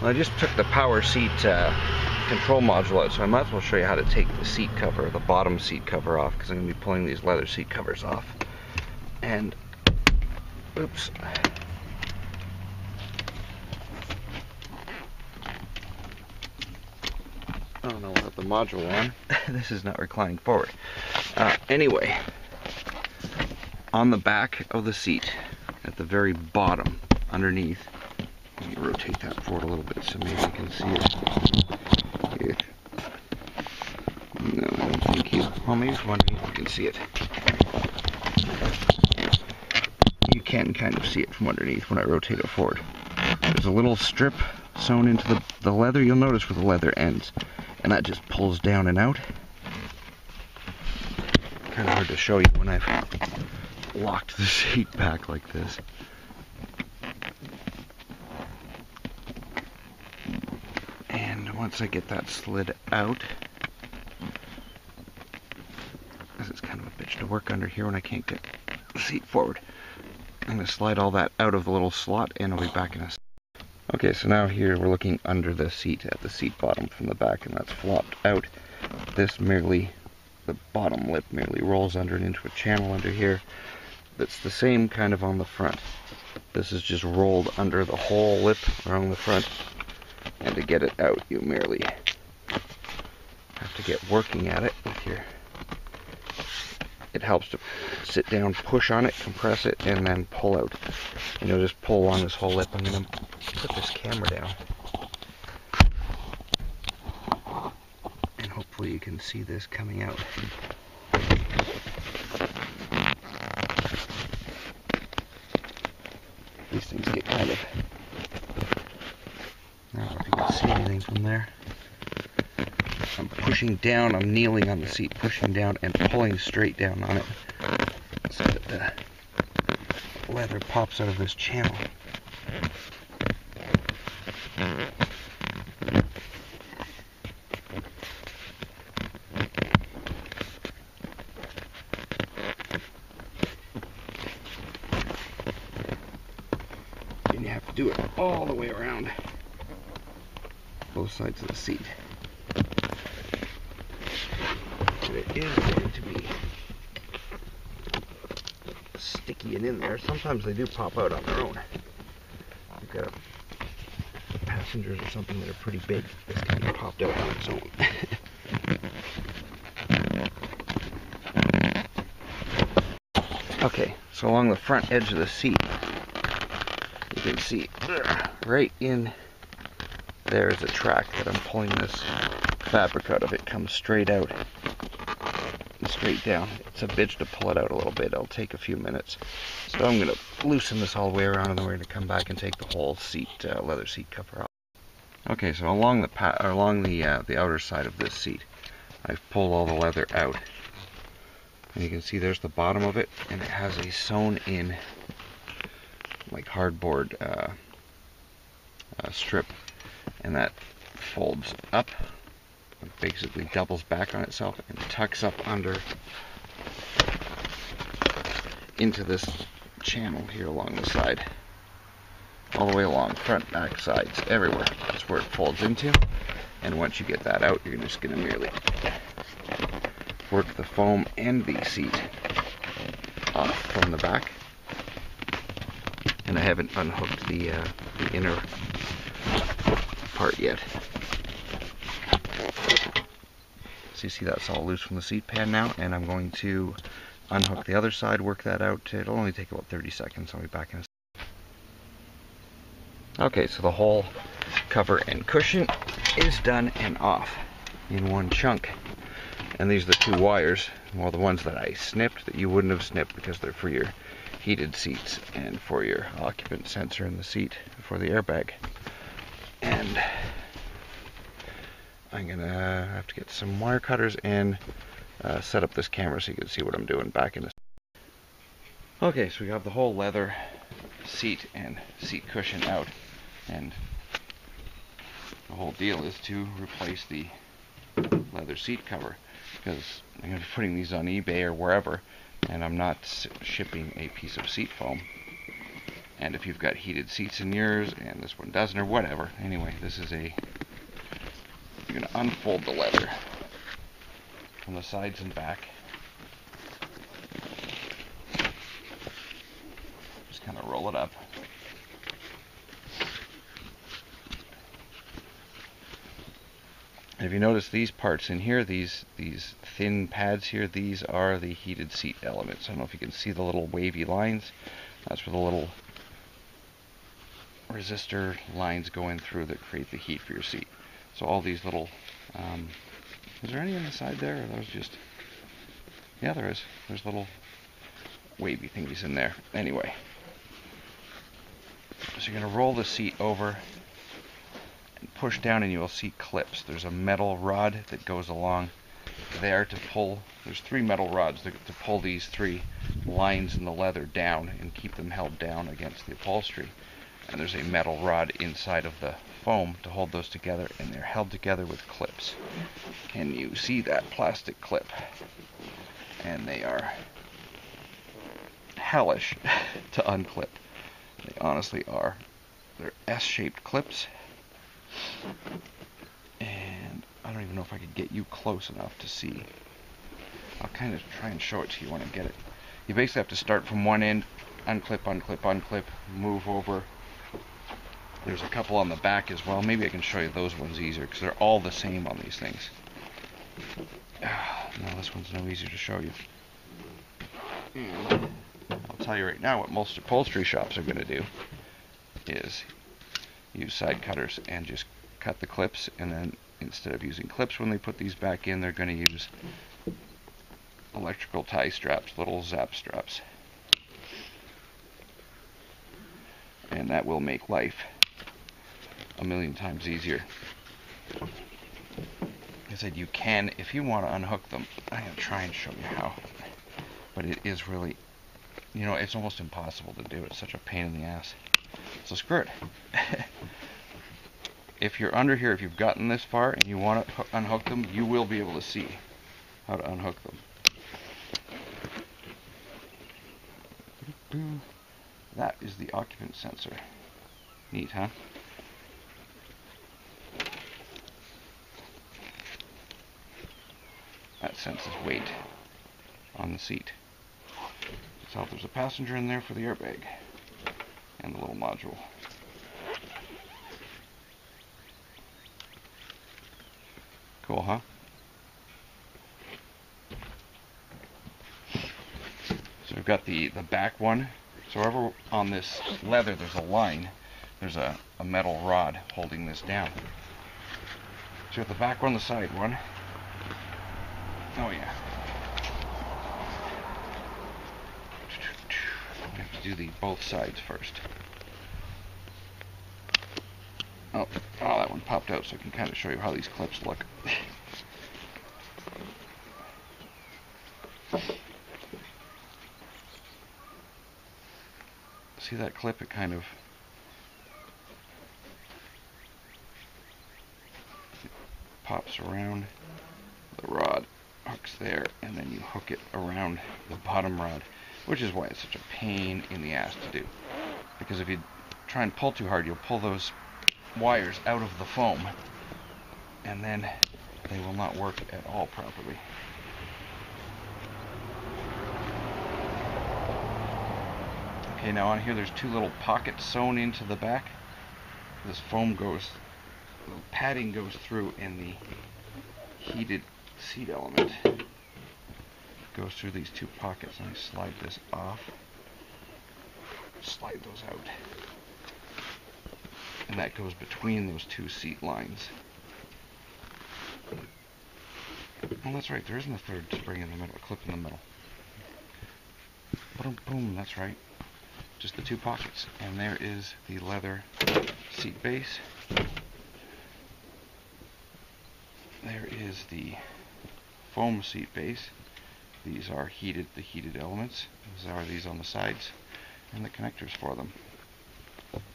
Well, I just took the power seat control module out, so I might as well show you how to take the seat cover, the bottom seat cover off, because I'm going to be pulling these leather seat covers off. And, oops. Oh no, we'll have the module on. This is not reclining forward. Anyway, on the back of the seat, at the very bottom, underneath, let me rotate that forward a little bit so maybe you can see it. No, I don't think you. Well, maybe from underneath you can see it. You can kind of see it from underneath when I rotate it forward. There's a little strip sewn into the leather. You'll notice where the leather ends. And that just pulls down and out. Kind of hard to show you when I've locked the seat back like this. And once I get that slid out, this is kind of a bitch to work under here when I can't get the seat forward. I'm going to slide all that out of the little slot and I'll be back in a second. Okay, so now here we're looking under the seat at the seat bottom from the back, and that's flopped out. This merely, the bottom lip merely rolls under and into a channel under here. That's the same kind of on the front. This is just rolled under the whole lip around the front, and to get it out you merely have to get working at it with your... It helps to sit down, push on it, compress it, and then pull out. And you'll just pull along this whole lip. I'm going to put this camera down. And hopefully you can see this coming out. These things get kind of... I don't know if you can see anything from there. I'm pushing down, I'm kneeling on the seat, pushing down and pulling straight down on it so that the leather pops out of this channel. And you have to do it all the way around both sides of the seat. It is going to be sticky and in there. Sometimes they do pop out on their own. You've got passengers or something that are pretty big. This can be popped out on its own. Okay, so along the front edge of the seat, you can see right in there is a track that I'm pulling this fabric out of. It comes straight out. Straight down. It's a bitch to pull it out a little bit. It'll take a few minutes. So I'm going to loosen this all the way around, and then we're going to come back and take the whole seat, leather seat cover off. Okay, so along the outer side of this seat, I've pulled all the leather out. And you can see there's the bottom of it, and it has a sewn in like hardboard strip, and that folds up. It basically doubles back on itself and tucks up under into this channel here along the side, all the way along, front, back, sides, everywhere. That's where it folds into. And once you get that out, you're just going to merely work the foam and the seat off from the back. And I haven't unhooked the inner part yet. So you see that's all loose from the seat pan now, and I'm going to unhook the other side, work that out. It'll only take about 30 seconds. I'll be back in a second. Okay, so the whole cover and cushion is done and off in one chunk. And these are the two wires, well, the ones that I snipped that you wouldn't have snipped because they're for your heated seats and for your occupant sensor in the seat for the airbag. And I'm gonna have to get some wire cutters and set up this camera so you can see what I'm doing back in a second. Okay, so we have the whole leather seat and seat cushion out, and the whole deal is to replace the leather seat cover, because I'm going to be putting these on eBay or wherever, and I'm not shipping a piece of seat foam. And if you've got heated seats in yours and this one doesn't or whatever. Anyway, this is you're going to unfold the leather from the sides and back. Just kind of roll it up. And if you notice these parts in here, these thin pads here, these are the heated seat elements. I don't know if you can see the little wavy lines. That's where the little resistor lines go in through that create the heat for your seat. So all these little, is there any on the side there? Or those just, yeah, there is. There's little wavy thingies in there. Anyway, so you're going to roll the seat over and push down and you will see clips. There's a metal rod that goes along there to pull. There's 3 metal rods to pull these 3 lines in the leather down and keep them held down against the upholstery. And there's a metal rod inside of the foam to hold those together, and they're held together with clips. Can you see that plastic clip? And they are hellish to unclip. They honestly are. They're S-shaped clips. And I don't even know if I could get you close enough to see. I'll kind of try and show it to you when I get it. You basically have to start from one end, unclip, unclip, unclip, move over. There's a couple on the back as well. Maybe I can show you those ones easier because they're all the same on these things. No, this one's no easier to show you. And I'll tell you right now what most upholstery shops are going to do is use side cutters and just cut the clips, and then instead of using clips when they put these back in, they're going to use electrical tie straps, little zap straps. And that will make life a million times easier. Like I said, you can, if you want to unhook them, I'm going to try and show you how. But it is really, you know, it's almost impossible to do. It's such a pain in the ass. So screw it. If you're under here, if you've gotten this far and you want to unhook them, you will be able to see how to unhook them. That is the occupant sensor. Neat, huh? That senses weight on the seat. So there's a passenger in there for the airbag and the little module. Cool, huh? So we've got the back one. So wherever on this leather there's a line, there's a metal rod holding this down. So you got the back one, the side one. Oh yeah. We have to do both sides first. Oh, that one popped out, so I can kind of show you how these clips look. See that clip? It kind of pops around the rod, hooks there, and then you hook it around the bottom rod, which is why it's such a pain in the ass to do. Because if you try and pull too hard, you'll pull those wires out of the foam, and then they will not work at all properly. Okay, now on here there's 2 little pockets sewn into the back. This foam goes, the padding goes through in the heated seat element. It goes through these 2 pockets, and I slide this off. Slide those out. And that goes between those 2 seat lines. Oh, that's right, there isn't a third spring in the middle, a clip in the middle. Boom, boom, that's right. Just the 2 pockets. And there is the leather seat base. There is the foam seat base. These are the heated elements. These are these on the sides, and the connectors for them.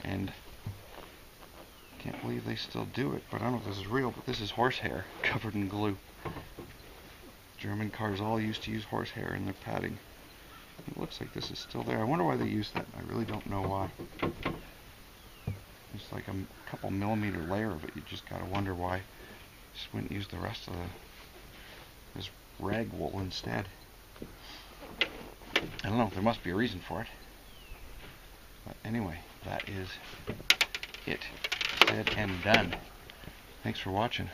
And I can't believe they still do it, but I don't know if this is real, but this is horsehair covered in glue. German cars all used to use horsehair in their padding. It looks like this is still there. I wonder why they use that. I really don't know why. It's like a couple millimeter layer of it. You just gotta wonder why. Just wouldn't use the rest of this rag wool instead. I don't know. There must be a reason for it. But anyway, that is it. Said and done. Thanks for watching.